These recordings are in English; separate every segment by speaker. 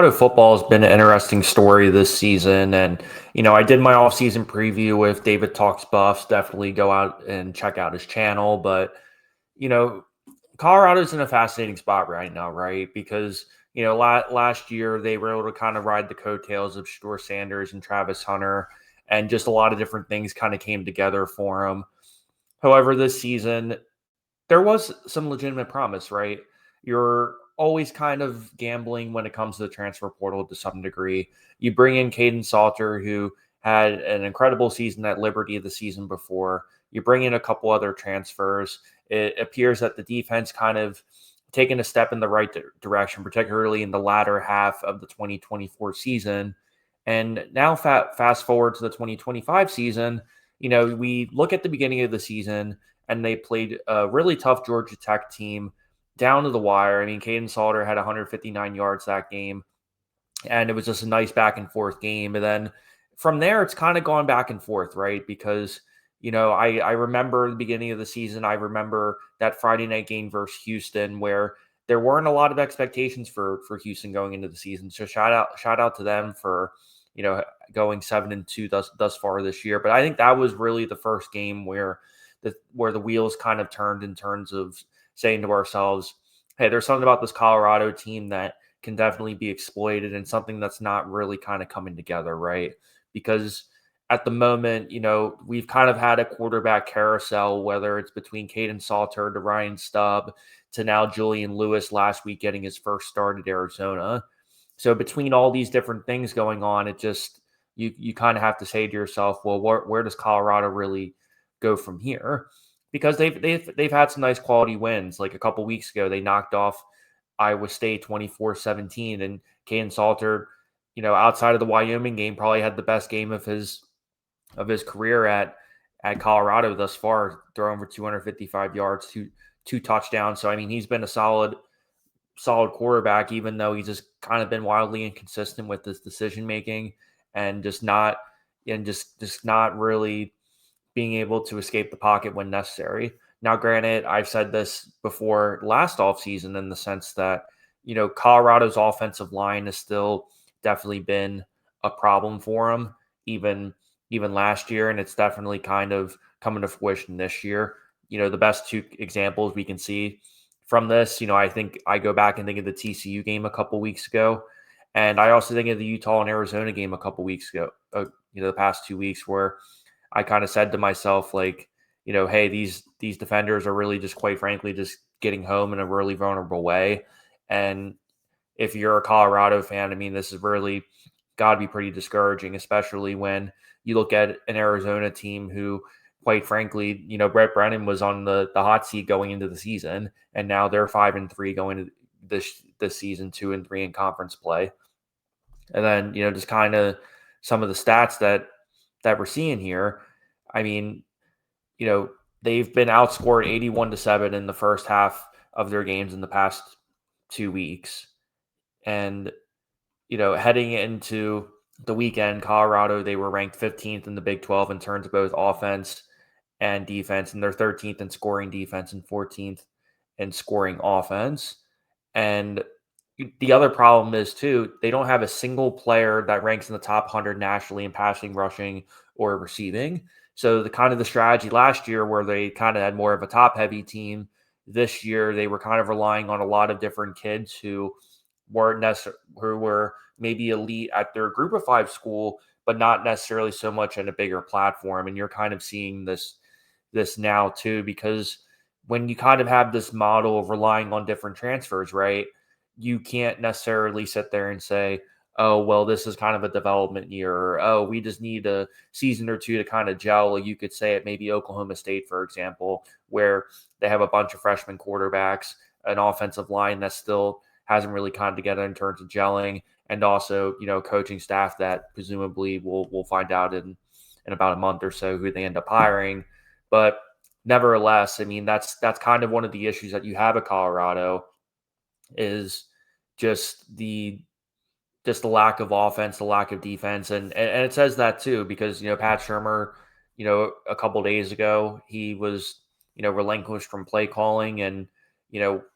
Speaker 1: Colorado football has been an interesting story this season, and I did my off-season preview with David Talks Buffs. Definitely go out and check out his channel. But you know, Colorado's in a fascinating spot right now, right? Because last year they were able to kind of ride the coattails of Deion Sanders and Travis Hunter, and just a lot of different things kind of came together for them. However, this season there was some legitimate promise, right? You're always kind of gambling when it comes to the transfer portal to some degree. You bring in Caden Salter, who had an incredible season at Liberty the season before. You bring in a couple other transfers. It appears that the defense kind of taken a step in the right direction, particularly in the latter half of the 2024 season. And now, fast forward to the 2025 season, we look at the beginning of the season and they played a really tough Georgia Tech team down to the wire. I mean, Caden Salter had 159 yards that game, and it was just a nice back and forth game. And then from there, it's kind of gone back and forth, right? Because I remember the beginning of the season. I remember that Friday night game versus Houston, where there weren't a lot of expectations for Houston going into the season. So shout out to them for going 7-2 thus far this year. But I think that was really the first game where the wheels kind of turned in terms of saying to ourselves, hey, there's something about this Colorado team that can definitely be exploited and something that's not really kind of coming together, right? Because at the moment, we've kind of had a quarterback carousel, whether it's between Caden Salter to Ryan Stubb to now Julian Lewis last week getting his first start at Arizona. So between all these different things going on, it just you kind of have to say to yourself, well, where does Colorado really go from here? Because they've had some nice quality wins. Like a couple weeks ago, they knocked off Iowa State 24-17, and Caden Salter, outside of the Wyoming game, probably had the best game of his career at Colorado thus far, throwing for 255 yards, two touchdowns. So I mean, he's been a solid quarterback, even though he's just kind of been wildly inconsistent with his decision making and just not really being able to escape the pocket when necessary. Now, granted, I've said this before last offseason in the sense that, Colorado's offensive line has still definitely been a problem for him, even last year, and it's definitely kind of coming to fruition this year. The best two examples we can see from this, I think I go back and think of the TCU game a couple weeks ago, and I also think of the Utah and Arizona game a couple weeks ago, the past 2 weeks, where I kind of said to myself, like, hey, these defenders are really just, quite frankly, just getting home in a really vulnerable way. And if you're a Colorado fan, I mean, this is really got to be pretty discouraging, especially when you look at an Arizona team who, quite frankly, Brett Brennan was on the hot seat going into the season, and now they're 5-3 going into this season, 2-3 in conference play. And then, just kind of some of the stats that we're seeing here. I mean, they've been outscored 81-7 in the first half of their games in the past 2 weeks. And, heading into the weekend, Colorado, they were ranked 15th in the Big 12 in terms of both offense and defense, and they're 13th in scoring defense and 14th in scoring offense. And the other problem is, too, they don't have a single player that ranks in the top 100 nationally in passing, rushing, or receiving. So the strategy last year where they kind of had more of a top-heavy team, this year they were kind of relying on a lot of different kids who were maybe elite at their group of five school, but not necessarily so much in a bigger platform. And you're kind of seeing this now, too, because when you kind of have this model of relying on different transfers, right, you can't necessarily sit there and say, oh, well, this is kind of a development year, or, oh, we just need a season or two to kind of gel. You could say it maybe Oklahoma State, for example, where they have a bunch of freshman quarterbacks, an offensive line that still hasn't really come together in terms of gelling, and also, coaching staff that presumably we'll find out in about a month or so who they end up hiring. But nevertheless, I mean, that's kind of one of the issues that you have at Colorado is just the lack of offense, the lack of defense. And it says that too, because, Pat Shurmur, a couple days ago, he was, relinquished from play calling. And,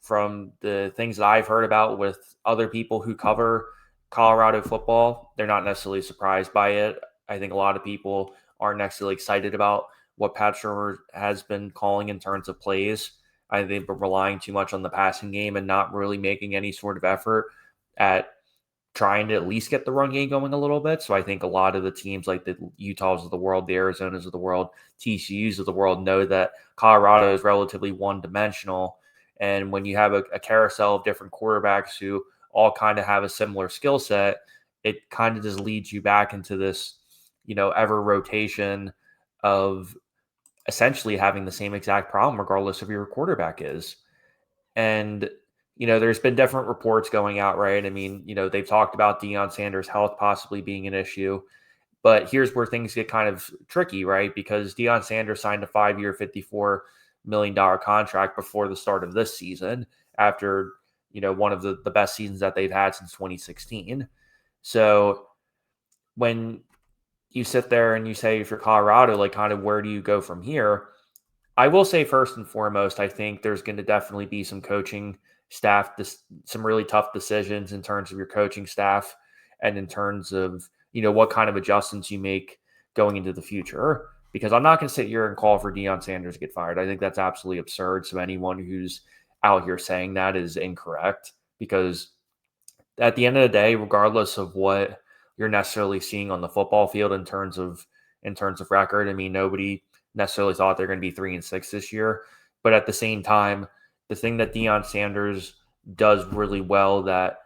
Speaker 1: from the things that I've heard about with other people who cover Colorado football, they're not necessarily surprised by it. I think a lot of people aren't necessarily excited about what Pat Shurmur has been calling in terms of plays. I think they've been relying too much on the passing game and not really making any sort of effort at trying to at least get the run game going a little bit. So I think a lot of the teams like the Utahs of the world, the Arizonas of the world, TCUs of the world know that Colorado is relatively one-dimensional. And when you have a carousel of different quarterbacks who all kind of have a similar skill set, it kind of just leads you back into this, ever rotation of essentially having the same exact problem regardless of who your quarterback is. And, there's been different reports going out, right? I mean, they've talked about Deion Sanders' health possibly being an issue. But here's where things get kind of tricky, right? Because Deion Sanders signed a 5-year, $54 million contract before the start of this season after, one of the best seasons that they've had since 2016. So when you sit there and you say, if you're Colorado, like kind of where do you go from here? I will say first and foremost, I think there's going to definitely be some coaching staff, some really tough decisions in terms of your coaching staff and in terms of, what kind of adjustments you make going into the future. Because I'm not going to sit here and call for Deion Sanders to get fired. I think that's absolutely absurd. So anyone who's out here saying that is incorrect, because at the end of the day, regardless of what you're necessarily seeing on the football field in terms of record, I mean, nobody necessarily thought they're going to be 3-6 this year. But at the same time, the thing that Deion Sanders does really well that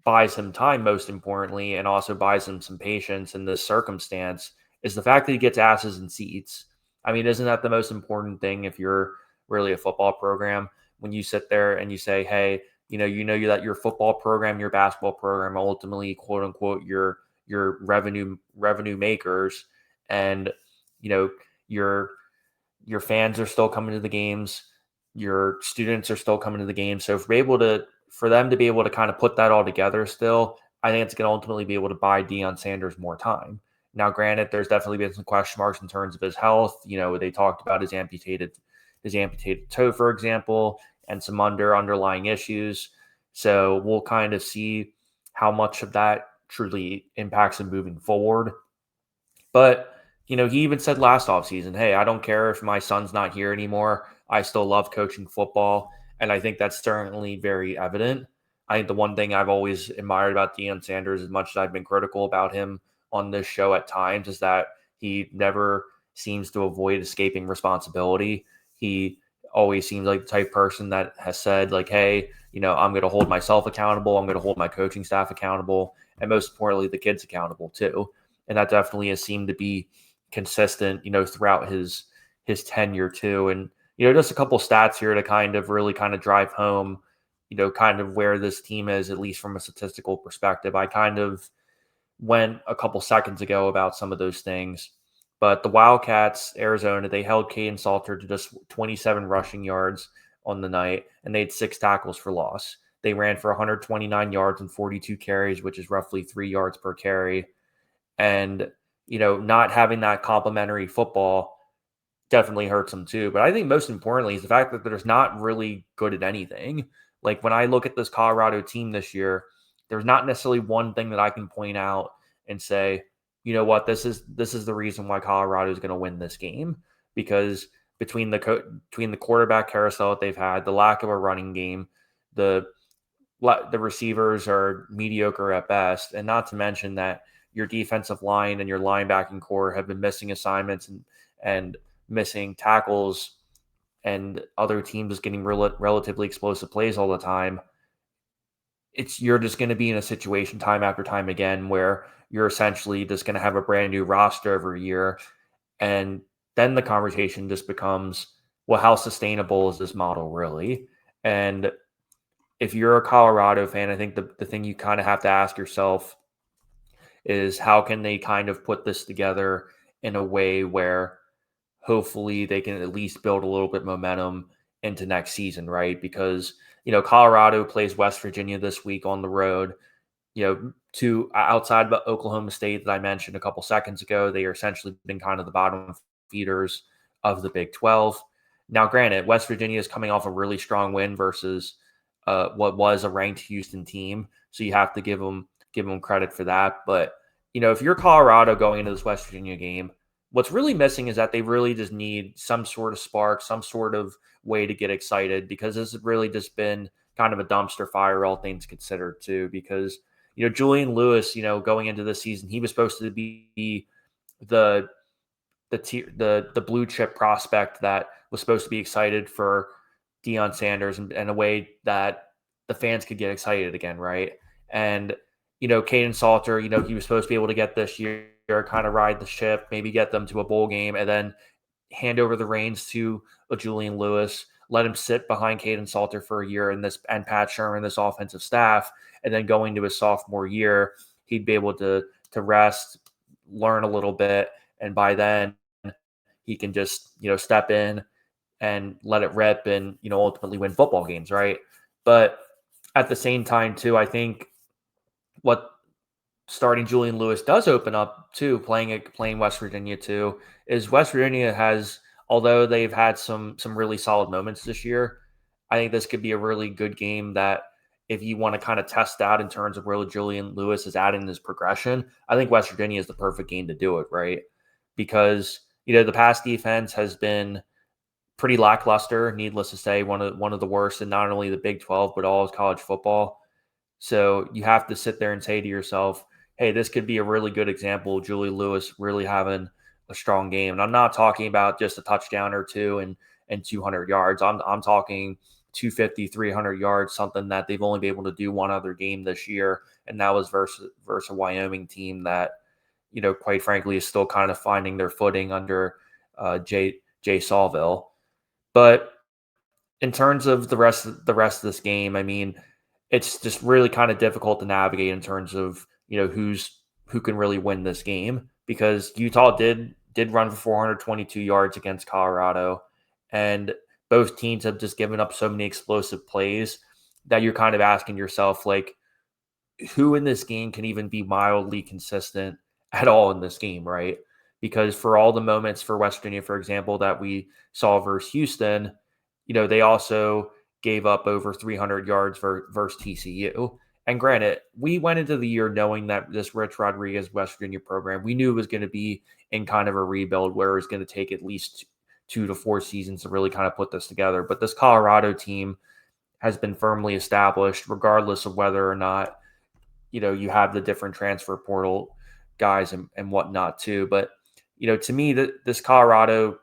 Speaker 1: buys him time, most importantly, and also buys him some patience in this circumstance is the fact that he gets asses in seats. I mean, isn't that the most important thing if you're really a football program? When you sit there and you say, hey, that your football program, your basketball program, ultimately, quote unquote, your revenue makers, and your fans are still coming to the games, your students are still coming to the game. So for them to be able to kind of put that all together still, I think it's going to ultimately be able to buy Deion Sanders more time. Now, granted, there's definitely been some question marks in terms of his health. They talked about his amputated toe, for example, and some underlying issues. So we'll kind of see how much of that truly impacts him moving forward. But, he even said last offseason, hey, I don't care if my son's not here anymore. I still love coaching football. And I think that's certainly very evident. I think the one thing I've always admired about Deion Sanders, as much as I've been critical about him on this show at times, is that he never seems to avoid escaping responsibility. He always seems like the type of person that has said, like, hey, I'm going to hold myself accountable. I'm going to hold my coaching staff accountable. And most importantly, the kids accountable too. And that definitely has seemed to be consistent, throughout his tenure too. And, just a couple stats here to kind of really kind of drive home, kind of where this team is, at least from a statistical perspective. I kind of went a couple seconds ago about some of those things, but the Wildcats, Arizona, they held Caden Salter to just 27 rushing yards on the night, and they had 6 tackles for loss. They ran for 129 yards and 42 carries, which is roughly 3 yards per carry. And, not having that complimentary football definitely hurts them too. But I think most importantly is the fact that they're just not really good at anything. Like when I look at this Colorado team this year, there's not necessarily one thing that I can point out and say, you know what, this is the reason why Colorado is going to win this game, because between the quarterback carousel that they've had, the lack of a running game, the receivers are mediocre at best, and not to mention that your defensive line and your linebacking core have been missing assignments and missing tackles, and other teams getting relatively explosive plays all the time. You're just going to be in a situation time after time again where you're essentially just going to have a brand new roster every year. And then the conversation just becomes, well, how sustainable is this model really? And if you're a Colorado fan, I think the thing you kind of have to ask yourself is how can they kind of put this together in a way where hopefully they can at least build a little bit momentum into next season, right? Because, Colorado plays West Virginia this week on the road, to outside of Oklahoma State that I mentioned a couple seconds ago. They are essentially been kind of the bottom feeders of the Big 12. Now, granted, West Virginia is coming off a really strong win versus what was a ranked Houston team. So you have to give them give them credit for that. But, if you're Colorado going into this West Virginia game, what's really missing is that they really just need some sort of spark, some sort of way to get excited, because this has really just been kind of a dumpster fire, all things considered, too. Because, Julian Lewis, going into this season, he was supposed to be the the blue chip prospect that was supposed to be excited for Deion Sanders in a way that the fans could get excited again, right? And Caden Salter, he was supposed to be able to get this year, kind of ride the ship, maybe get them to a bowl game, and then hand over the reins to a Julian Lewis, let him sit behind Caden Salter for a year and Pat Shurmur and this offensive staff, and then going to his sophomore year, he'd be able to rest, learn a little bit, and by then he can just step in and let it rip and ultimately win football games, right? But at the same time, too, I think what starting Julian Lewis does open up to playing West Virginia too is West Virginia has, although they've had some really solid moments this year, I think this could be a really good game that if you want to kind of test out in terms of where Julian Lewis is at in his progression, I think West Virginia is the perfect game to do it, right? Because the pass defense has been pretty lackluster, needless to say, one of the worst in not only the Big 12 but all of college football. So you have to sit there and say to yourself, hey, this could be a really good example of Julie Lewis really having a strong game. And I'm not talking about just a touchdown or two and 200 yards. I'm talking 250, 300 yards, something that they've only been able to do one other game this year, and that was versus a Wyoming team that, quite frankly, is still kind of finding their footing under Jay Sawville. But in terms of the rest of this game, I mean, it's just really kind of difficult to navigate in terms of who can really win this game, because Utah did run for 422 yards against Colorado, and both teams have just given up so many explosive plays that you're kind of asking yourself, like, who in this game can even be mildly consistent at all in this game, right? Because for all the moments for West Virginia, for example, that we saw versus Houston, they also gave up over 300 yards versus TCU. And granted, we went into the year knowing that this Rich Rodriguez West Virginia program, we knew it was going to be in kind of a rebuild where it was going to take at least 2 to 4 seasons to really kind of put this together. But this Colorado team has been firmly established, regardless of whether or not, you have the different transfer portal guys and whatnot too. But, to me, this Colorado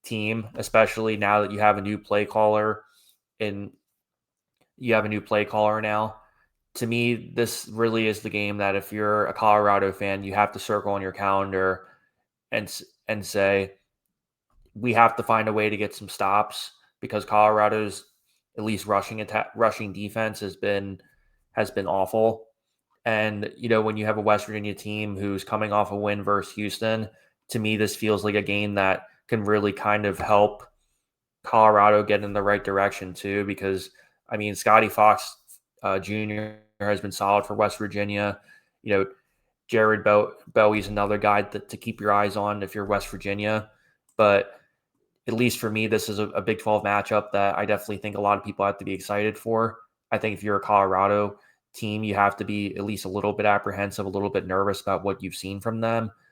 Speaker 1: team, especially now that you have a new play caller now, to me, this really is the game that if you're a Colorado fan, you have to circle on your calendar and say, we have to find a way to get some stops, because Colorado's at least rushing defense has been awful. And, when you have a West Virginia team who's coming off a win versus Houston, to me, this feels like a game that can really kind of help Colorado get in the right direction too, because, I mean, Scotty Fox Jr. has been solid for West Virginia. Jared Bowie's another guy to keep your eyes on if you're West Virginia. But at least for me, this is a Big 12 matchup that I definitely think a lot of people have to be excited for. I think if you're a Colorado team, you have to be at least a little bit apprehensive, a little bit nervous about what you've seen from them.